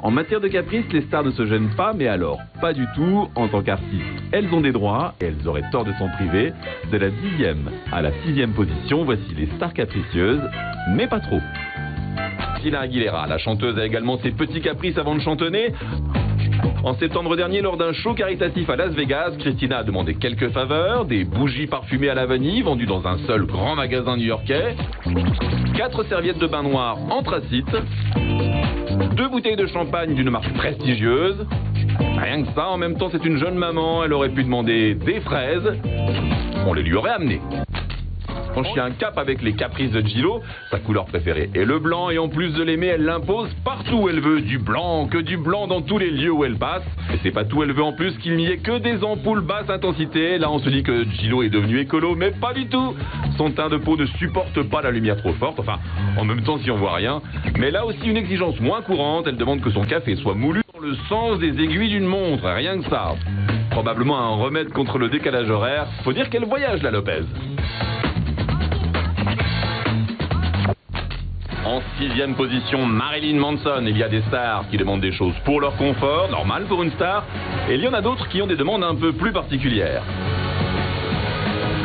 En matière de caprice, les stars ne se gênent pas, mais alors, pas du tout. En tant qu'artistes, elles ont des droits et elles auraient tort de s'en priver. De la 10e à la 6e position, voici les stars capricieuses, mais pas trop. Christina Aguilera, la chanteuse, a également ses petits caprices avant de chantonner. En septembre dernier, lors d'un show caritatif à Las Vegas, Christina a demandé quelques faveurs, des bougies parfumées à la vanille vendues dans un seul grand magasin new-yorkais, 4 serviettes de bain noir anthracite, 2 bouteilles de champagne d'une marque prestigieuse. Rien que ça, en même temps, c'est une jeune maman, elle aurait pu demander des fraises, on les lui aurait amenées. Franchit un cap avec les caprices de Gillo, sa couleur préférée est le blanc et en plus de l'aimer, elle l'impose partout où elle veut, du blanc, que du blanc dans tous les lieux où elle passe. Et c'est pas tout, elle veut en plus qu'il n'y ait que des ampoules basse intensité. Là on se dit que Gillo est devenu écolo, mais pas du tout. Son teint de peau ne supporte pas la lumière trop forte, enfin en même temps si on voit rien. Mais là aussi une exigence moins courante, elle demande que son café soit moulu dans le sens des aiguilles d'une montre, rien que ça. Probablement un remède contre le décalage horaire, faut dire qu'elle voyage la Lopez. En 6e position, Marilyn Manson. Il y a des stars qui demandent des choses pour leur confort, normal pour une star, et il y en a d'autres qui ont des demandes un peu plus particulières.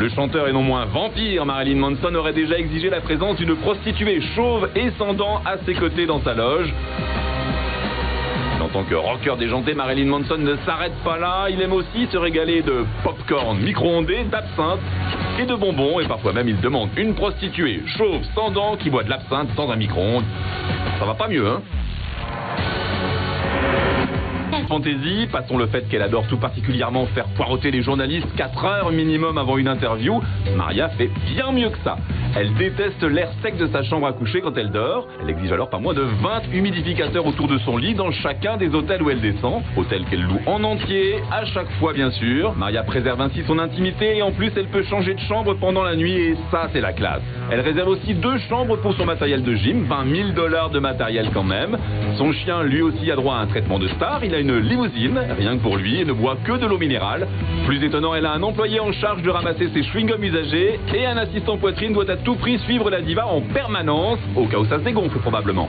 Le chanteur et non moins vampire Marilyn Manson aurait déjà exigé la présence d'une prostituée chauve et sans dents à ses côtés dans sa loge. En tant que rocker déjanté, Marilyn Manson ne s'arrête pas là. Il aime aussi se régaler de pop-corn micro-ondé, d'absinthe et de bonbons. Et parfois même, il demande une prostituée chauve sans dents qui boit de l'absinthe dans un micro-ondes. Ça va pas mieux, hein? Fantaisie, passons le fait qu'elle adore tout particulièrement faire poireauter les journalistes 4 heures minimum avant une interview. Maria fait bien mieux que ça. Elle déteste l'air sec de sa chambre à coucher quand elle dort. Elle exige alors pas moins de 20 humidificateurs autour de son lit dans chacun des hôtels où elle descend. Hôtels qu'elle loue en entier, à chaque fois bien sûr. Maria préserve ainsi son intimité et en plus elle peut changer de chambre pendant la nuit et ça c'est la classe. Elle réserve aussi 2 chambres pour son matériel de gym, 20 000 $ de matériel quand même. Son chien lui aussi a droit à un traitement de star. Il a une limousine, rien que pour lui, et ne boit que de l'eau minérale. Plus étonnant, elle a un employé en charge de ramasser ses chewing-gums usagés et un assistant poitrine doit à tout prix suivre la diva en permanence, au cas où ça se dégonfle probablement.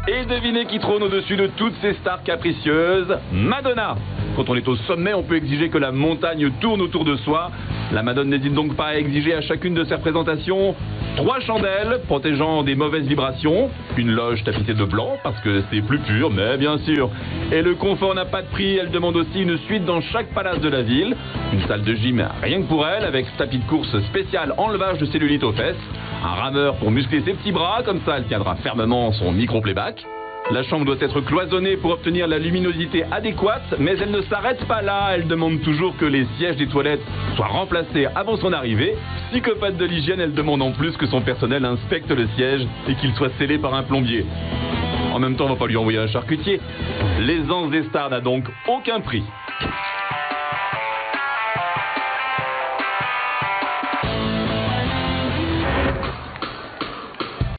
Et devinez qui trône au-dessus de toutes ces stars capricieuses? Madonna. Quand on est au sommet, on peut exiger que la montagne tourne autour de soi. La Madone n'hésite donc pas à exiger à chacune de ses représentations 3 chandelles protégeant des mauvaises vibrations, une loge tapissée de blanc parce que c'est plus pur, mais bien sûr. Et le confort n'a pas de prix, elle demande aussi une suite dans chaque palace de la ville, une salle de gym rien que pour elle avec tapis de course spécial enlevage de cellulite aux fesses, un rameur pour muscler ses petits bras, comme ça elle tiendra fermement son micro-playback. La chambre doit être cloisonnée pour obtenir la luminosité adéquate, mais elle ne s'arrête pas là, elle demande toujours que les sièges des toilettes soient remplacés avant son arrivée. Psychopathe de l'hygiène, elle demande en plus que son personnel inspecte le siège et qu'il soit scellé par un plombier. En même temps, on va pas lui envoyer un charcutier. L'aisance des stars n'a donc aucun prix.